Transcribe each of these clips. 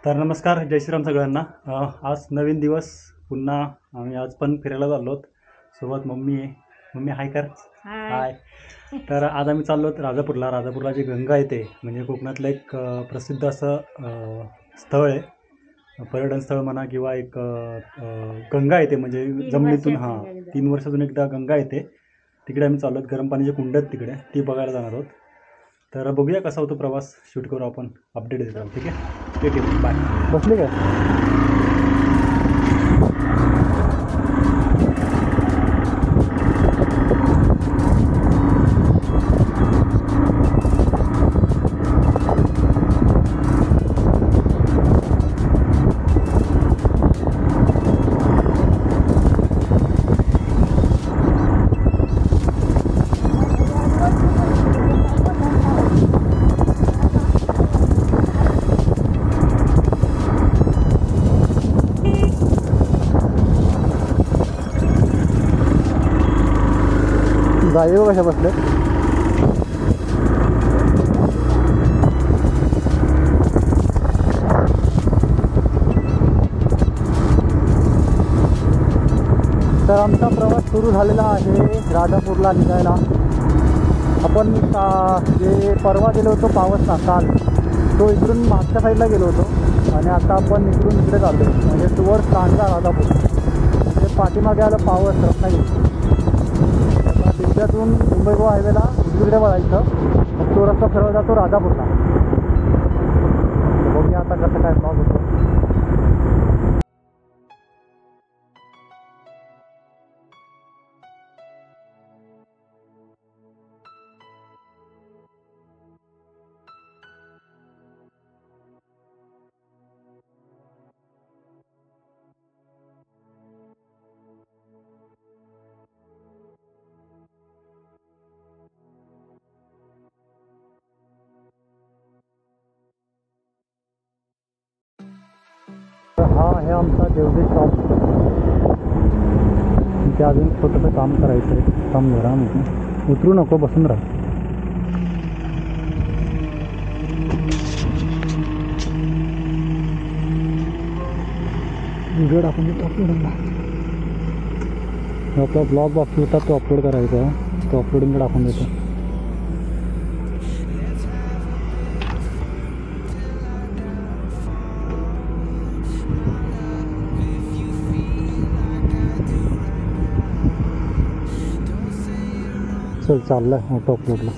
तर नमस्कार, जय श्रीराम सगळ्यांना. आज नवीन दिवस. पुन्हा आम्ही आज पण फिरायला चाललो आहोत. सोबत मम्मी आहे. मम्मी हाय कर. हाय. तर आज आम्ही चाललो आहोत राजापूरला जी गंगा येते म्हणजे कोकणातलं एक प्रसिद्ध असं स्थळ आहे. पर्यटन स्थळ म्हणा किंवा एक गंगा येते म्हणजे जमिनीतून 3 वर्षातून एकदा गंगा येते. तिकडे आम्ही चाललो आहोत. गरम पाण्याचे कुंड आहेत तिकडे, ती बघायला जाणार आहोत. तर बघूया कसा होतो प्रवास. शूट करू आपण, अपडेट देतो. ठीक आहे, ठीक आहे, बाय. बसले काय? जागेवर कशा बसले? तर आमचा प्रवास सुरू झालेला आहे राजापूरला निघायला. आपण जे परवा गेलो होतो पावसला काल, तो इकडून मागच्या साईडला गेलो होतो आणि आता आपण इकडून इकडे चाललो म्हणजे टुवर्ड्स कांडला राजापूर. म्हणजे पाठीमागे आलं पावस रत्नागिरी. दिवसातून मुंबई गोवा हायवेला उजवीकडे वळायचं, मग तो रस्ता सरळ जातो राजापूरला. बघूया आता कसं काय ब्लॉग होतो. हा आहे आमचा देवदे शॉप. इथे अजून छोटंसं काम करायचं आहे. काम जरा उतरू नको, बसून राहा. व्हिडिओ टाकून देतो अपलोडिंगला. आपला ब्लॉग बाकी होता तो अपलोड करायचा आहे, तो अपलोडिंगला टाकून देतो. चल चाललं आहे ऑटो अपलोडला.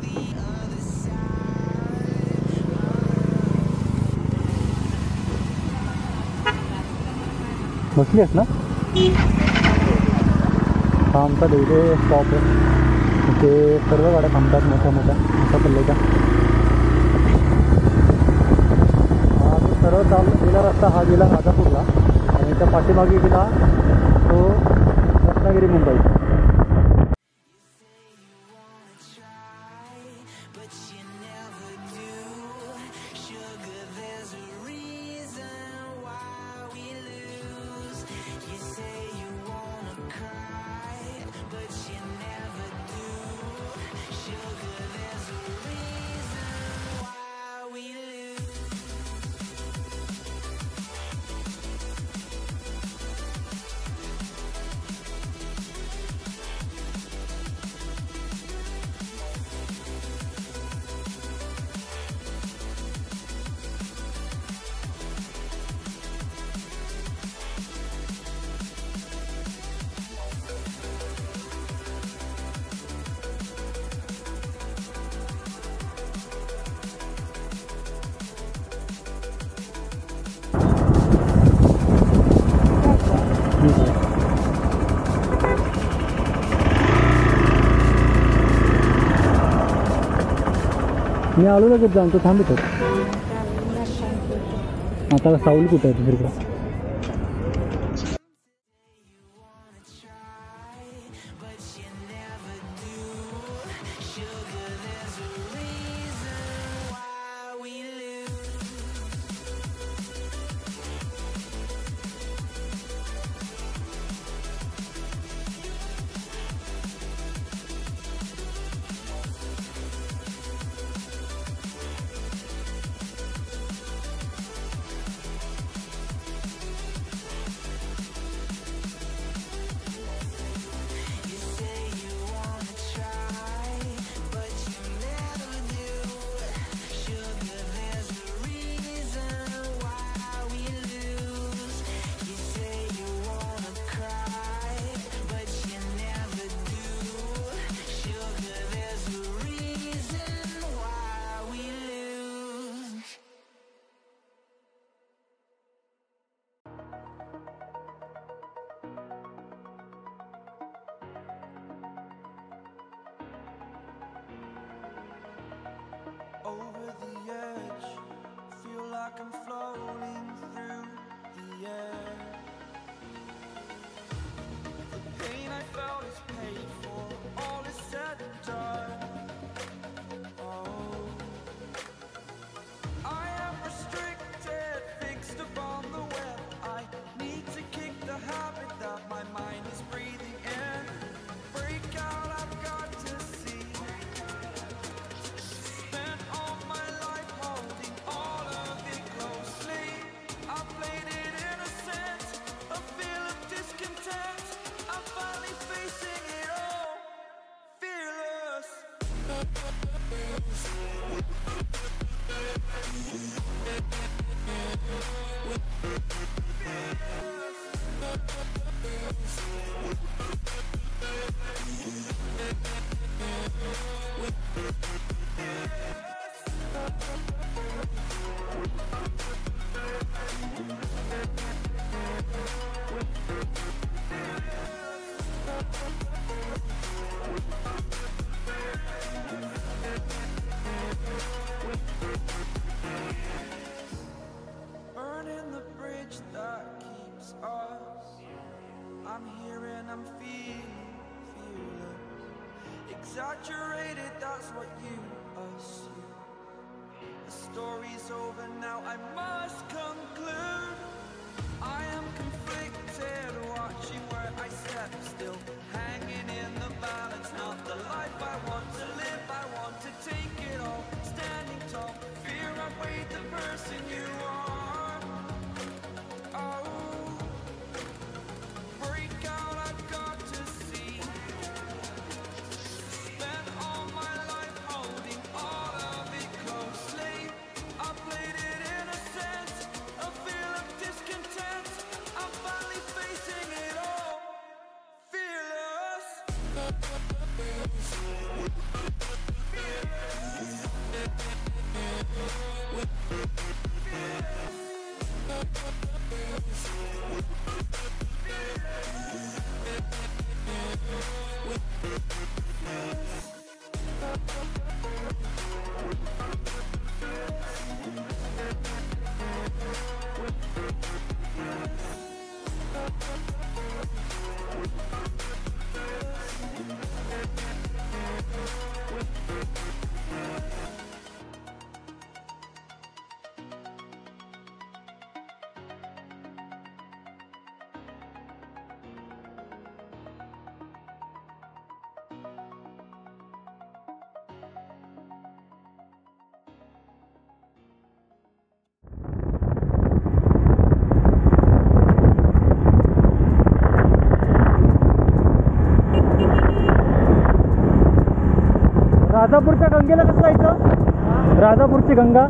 बसली आहेस ना? हा आमचा डेली स्टॉप आहे. ते सर्व गाड्या थांबतात मोठ्या मोठ्या पल्ल्याच्या. हा तो सरळ गेला रस्ता हा गेला राजापूरला आणि त्या पाठीमागे गेला तो रत्नागिरी मुंबई. मी आलो लगेच जाणतो, थांबित आता. सावली कुठं आहे तिकडे? rolling through the air. The pain I felt is paid for, all is said and done. Oh, I am restricted, fixed upon the web. I need to kick the habit that my mind is breathing in. Break out, I've got to see. Spent all my life holding all of it closely. I played it innocent, a feel of discontent. I'm finally facing it all, fearless. Burning the bridge that keeps us. I'm here and I'm feeling fearless. Exaggerated, that's what you assume. The story's over now, I must conclude. I am conflicted, watching where I step still, hanging in the balance. Not the life I want to live, I want to take it all. Standing tall, fear outweighed the person you are. Oh, break out, I've got to see. Spent all my life holding all of it closely. I played it innocent, a feel of discontent. I'm finally facing it all, fearless. राजापूरच्या गंगेला कसं जायचं? राजापूरची गंगा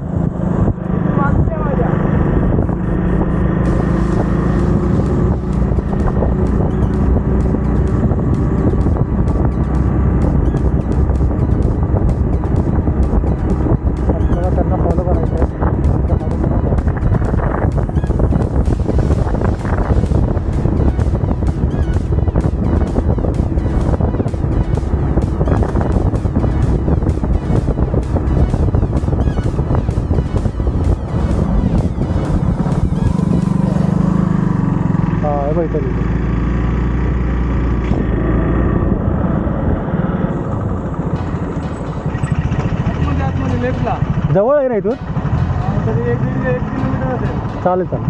आपल्याला त्यांना follow करायचं आहे. जवळ आहे ना इथून? 1 किलोमीटर असेल. चालेल चालेल,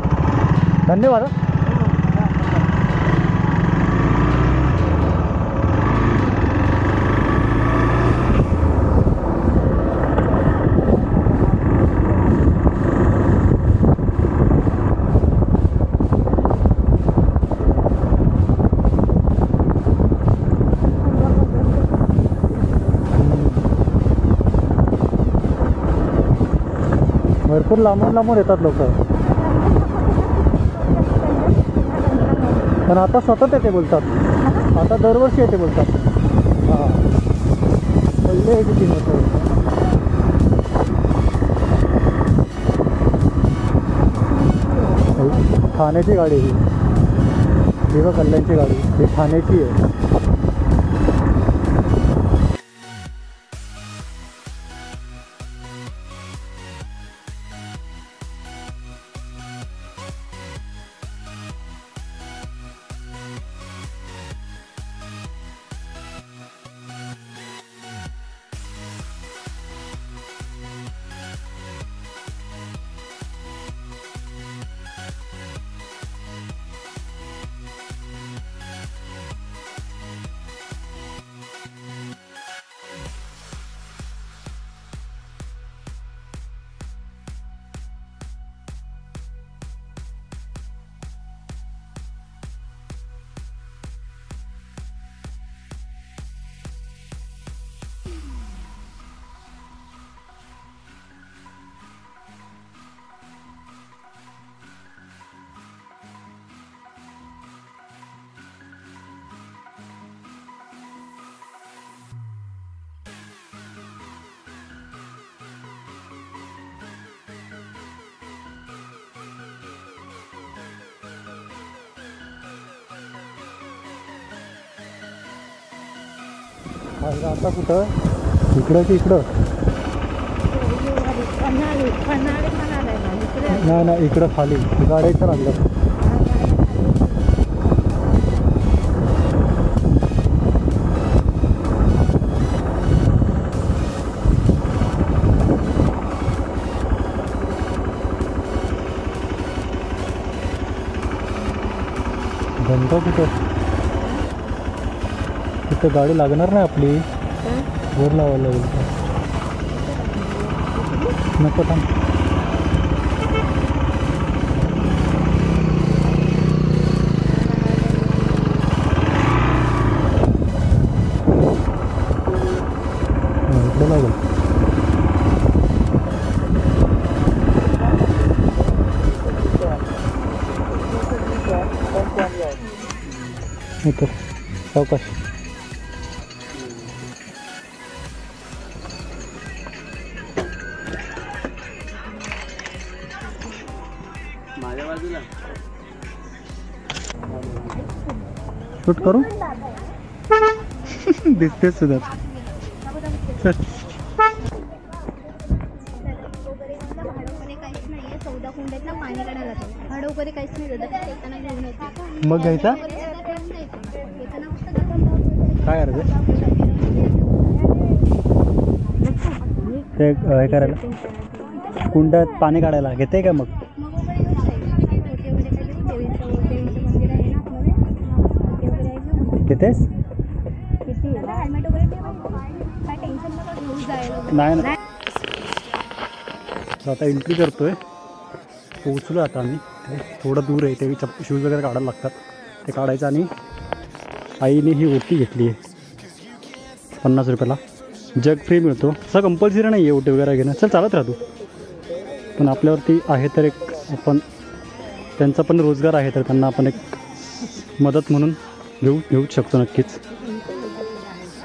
धन्यवाद. भरपूर लांबून लांबून येतात लोक, पण आता सतत येते बोलतात. आता दरवर्षी येते बोलतात. हां, पहिले यायची 3 वर्ष. ठाण्याची गाडी ही, दिवा कल्याणची गाडी ही ठाण्याची आहे. आता कुठं इकडं की इकडं नाही नाही इकडं खाली गाड्याच्या लागलं घंटा कुठं तिथं गाडी लागणार नाही आपली वर लावायला लागेल का नको थांब इकडं लागेल इथं सावकाश माझ्या बाजूला शूट करू दिसतेच सुद्धा चल मग घ्यायचा काय अर्ज ते हे करायला कुंडात पाणी काढायला घेते का मग घेतेस नाही ना आता एंट्री करतोय पोहोचलो आता आम्ही थोडं दूर आहे ते शूज वगैरे काढायला लागतात ते काढायचं आणि आईने ही ओटी घेतली आहे 50 रुपयाला जग फ्री मिळतो असं कंपल्सरी नाही आहे ओटी वगैरे घेणं चल चालत राहतो पण आपल्यावरती आहे तर एक आपण त्यांचा पण रोजगार आहे तर त्यांना आपण एक मदत म्हणून घेऊच शकतो नक्कीच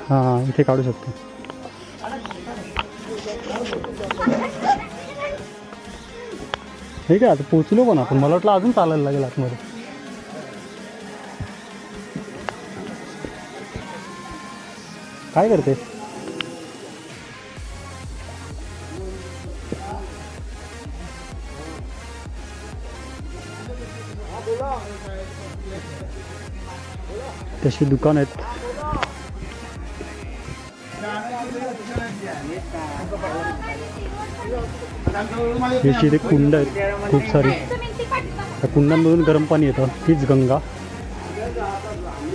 हां इथे काढू शकतो ठीक आहे आता पोचलो पण आपण मला वाटलं अजून चालायला लागेल आतमध्ये काय करते तशी दुकान आहेत याची इथे कुंड आहेत खूप सारी त्या कुंडांमधून गरम पाणी येतं तीच गंगा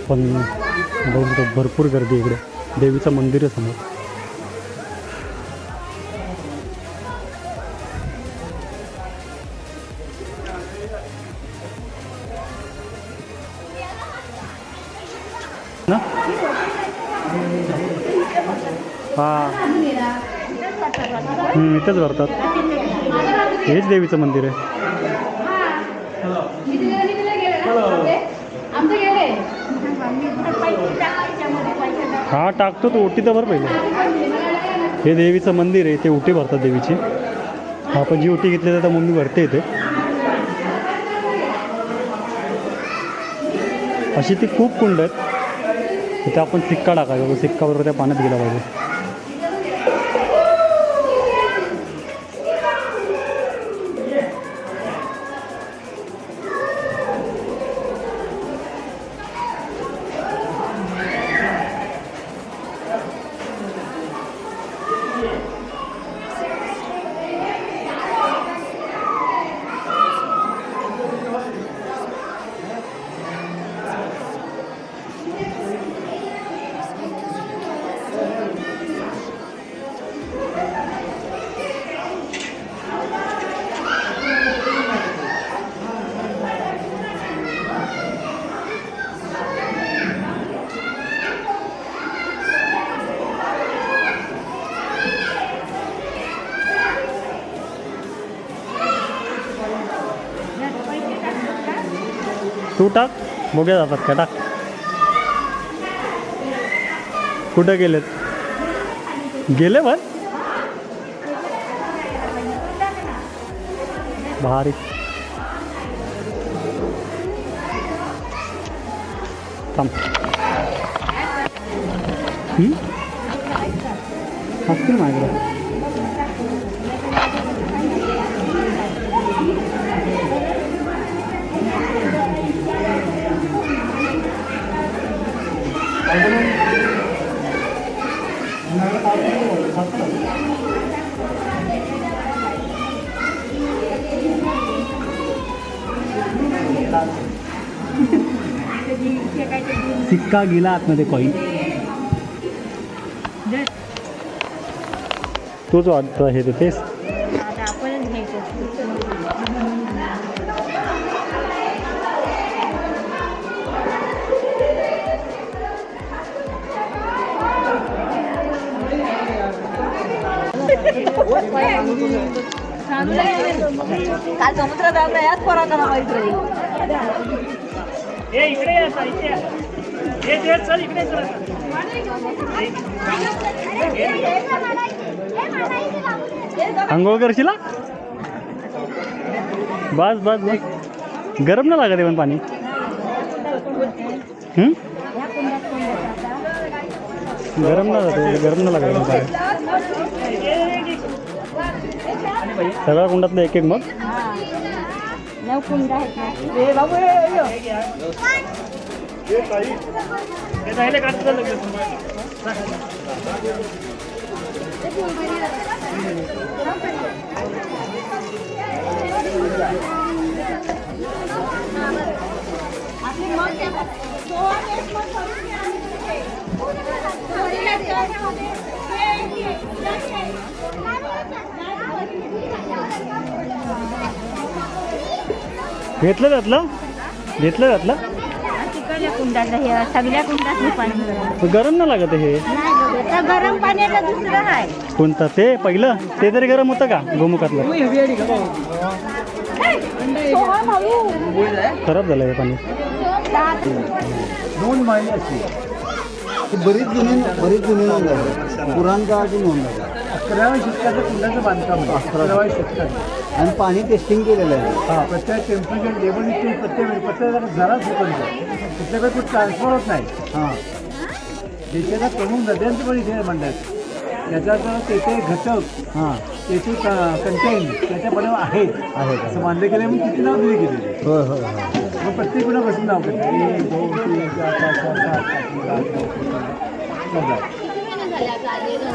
पण बघतो भरपूर गर्दी इकडे देवीचं मंदिर आहे समोर ना हां इथंच भरतात हेच देवीचं मंदिर आहे हा टाकतो तो ओटी तर भर पहिले हे देवीचं मंदिर आहे ते ओटी भरतात देवीची आपण जी ओटी घेतली तर मम्मी भरते इथे अशी ती खूप कुंड आहेत इथे आपण सिक्का टाकायचा सिक्का बरोबर त्या पाण्यात गेला पाहिजे तू टाक बघूया जातात का टाक कुठं गेलेत गेले पण भारी थांब असतील माझ्याकडे. सिक्का गेला आतमध्ये कॉईन. तोच वाटतं हे तेच. आपणच घ्यायचं. काल समुद्रात आपल्या याच पोरांना माहित अंघोळ करशील? बस बस बस. गरम नाही लागत पण पाणी. गरम नाही जाते, गरम नाही लागत पाणी. सगळ्या कुंडातलं एक एक मग. 9 कुंड आहेत. घेतलं घातलं घेतलं घातलं. तिकडल्या कुंडातलं हे सगळ्या कुंडात पाणी गरम नाही लागत हे. नाही, गरम पाण्याला दुसरं आहे. कोणतं ते पहिलं ते तरी गरम होतं का गोमुखातलं? खराब झालं हे पाणी. 2 महिने असते. बरीच जुनी नोंद आहे. पुराण काळाची नोंद आहे. 11व्या शतकाचं कुंडाचं बांधकाम आहे. 11व्या शतकात. आणि पाणी टेस्टिंग केलेलं आहे. हां, प्रत्येक टेम्परेचर लेवल प्रत्येक जरा सुकवलं. तिथल्याकडे खूप ट्रान्सफर होत नाही. हां, देशाचा प्रमुख नद्यांचं पण इथे म्हणतात. त्याचा तेथे घटक हां तेथे कंटेन त्याच्याकडे आहेत असं मानलं गेलं. मग किती नाव दिली गेली. होय होय होय. मग प्रत्येक गुणा बसून नाव करतात. 1 2 3 4 5 6 7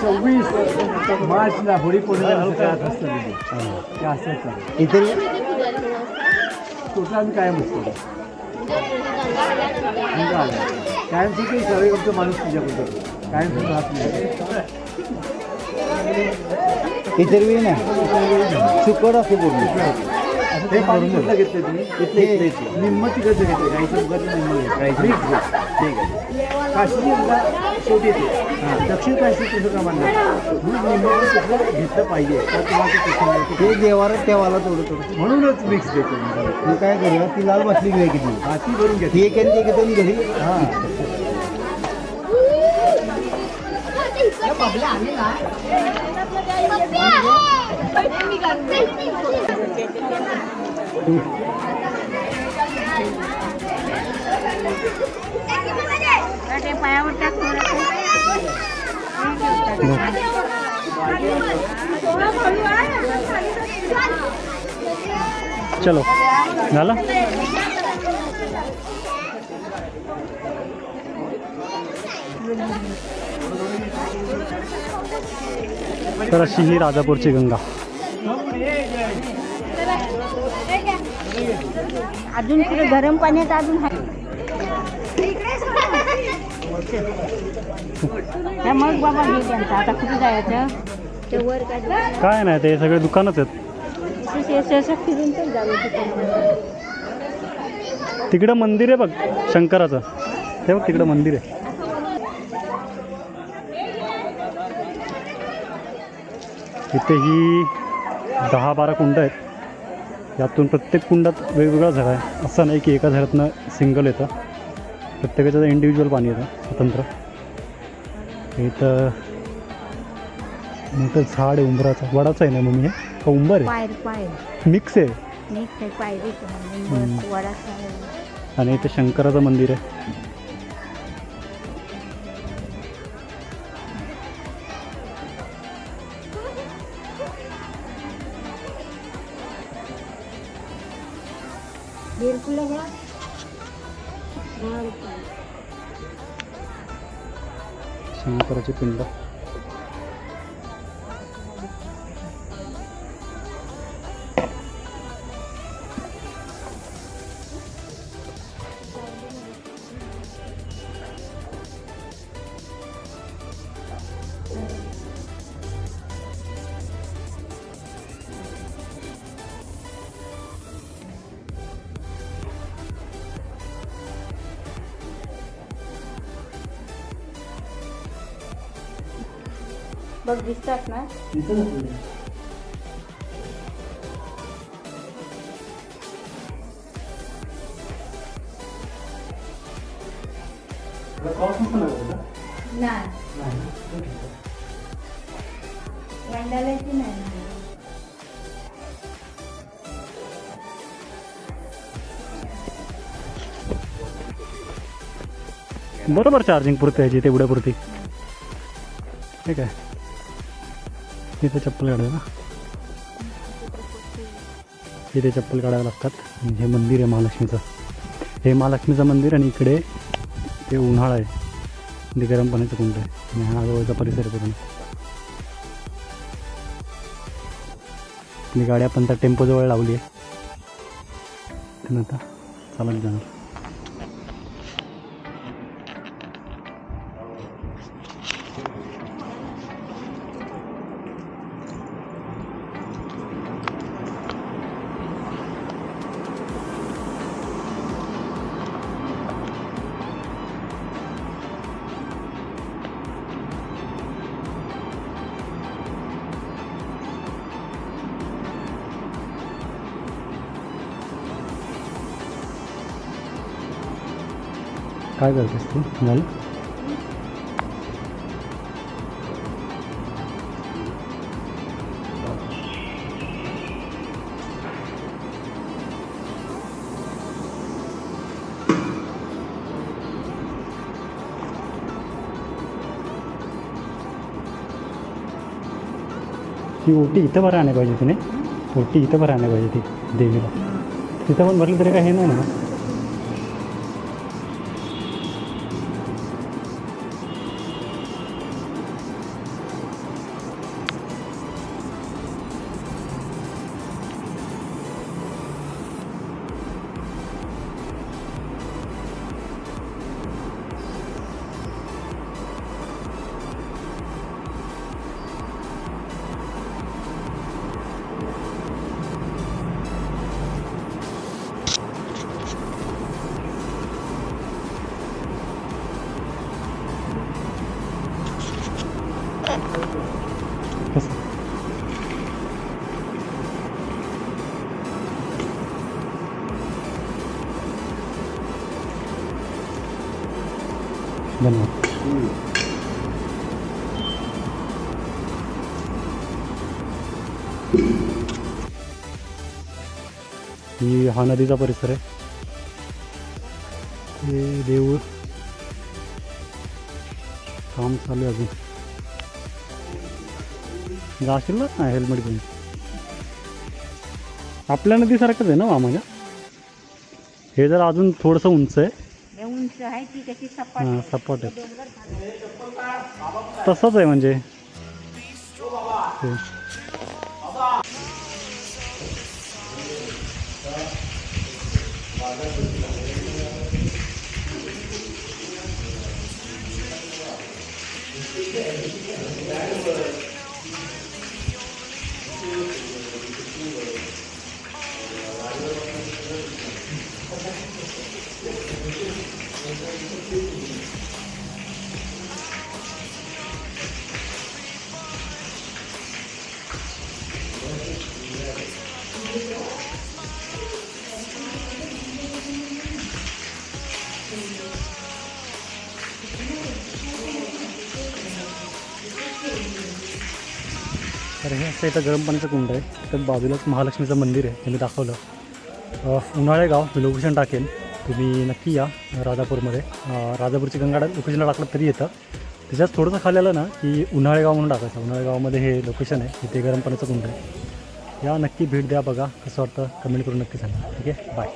24 मार्चला होळी पौर्णिमेला असतं ते असंच इथे टोटल आम्ही कायम असतो. कायम सुद्धा सगळे आमचं माणूस पूजा करतो. कायम सुद्धा राहत नाही. इतर वेळी नाही सुकट असते पूर्ण. हे पाणी कुठलं घेतलं तुम्ही? इथले निम्म तिकडचं घेतलं. गाईचं उगाचं निम्म घेतलं. ठीक आहे. काशी एकदा शेवटी येते. हां, दक्षिण काशी तुझं का म्हणलं दूध निम्म तिथलं घेतलं पाहिजे. तर तुम्हाला ते देवारात ठेवायला थोडं म्हणूनच मिक्स देतो. मी काय करूया ती लाल बाटली घेऊया किती. हां, ती भरून घ्या. ती एक आणि ते घेतो घरी. हां, पायावर चलो झालं. तर अशी ही राजापूरची गंगा. अजून पुढे गरम पाण्यात अजून आहे. मग बाबा हे त्यांचं आता कुठे जायचं ते वर काय नाही ते सगळे दुकानच आहेत. फिरून पण जावे तिकडे. तिकडं मंदिर आहे बघ शंकराचं. ते बघ तिकडं मंदिर आहे. इथे ही 10-12 कुंड आहेत. यातून प्रत्येक कुंडात वेगवेगळा झरा आहे. असं नाही की एका झऱ्यातनं सिंगल येतं. प्रत्येकाचं इंडिव्हिज्युअल पाणी येतं स्वतंत्र. इथं मोठं झाड आहे उंबराचं. वडाचं आहे ना मम्मी हे का उंबर आहे? मिक्स आहे. आणि इथे शंकराचं मंदिर आहे. शंकराची पिंड. बघ दिसतात ना. वंडाल्याची नाही. बरोबर चार्जिंग पुरते याची तेवढ्यापुरती. ठीक आहे. इथे चप्पल काढायला, इथे चप्पल काढायला लागतात. आणि हे मंदिर आहे महालक्ष्मीचं. हे महालक्ष्मीचं मंदिर आणि इकडे ते उन्हाळा आहे, ते गरम पाण्याचं कुंड आहे. आणि हा जवळचा परिसर आहे पूर्ण. ही गाडी आपण त्या टेम्पोजवळ लावली आहे. आता चालत जाणार. काय करतेस तू? झालं? ती ओटी इथं भरा आणायला पाहिजे तिने. ओटी इथं भरा आणायला पाहिजे ती देवीला. तिथं पण भरली तरी काय हे नाही ना. कसं धन्यवाद. ही हा नदीचा परिसर आहे. हे देऊळ काम चालू आहे अजून. जाशील ना हेल्मेट घेऊन. आपल्या नदीसारखंच आहे ना मामाच्या. हे जर अजून थोडंसं उंच आहे. उंच आहे ती कशी सपाट हां सपाट आहे. तसंच आहे म्हणजे तर हे असं इथं गरम पाण्याचं कुंड आहे. तर बाजूलाच महालक्ष्मीचं मंदिर आहे, ते मी दाखवलं. उन्हाळे गाव मी लोकेशन टाकेन, तुम्ही नक्की या राजापूरमध्ये. राजापूरची गंगाडा लोकेशनला टाकलं तरी येतं. त्याच्यात थोडंसं खाली आलं ना की उन्हाळे गाव म्हणून टाकायचं. उन्हाळे गावामध्ये हे लोकेशन आहे, इथे गरम पाण्याचं कुंड आहे. या नक्की भेट द्या, बघा कसं वाटतं कमेंट करून नक्की सांगा. ठीक आहे, बाय.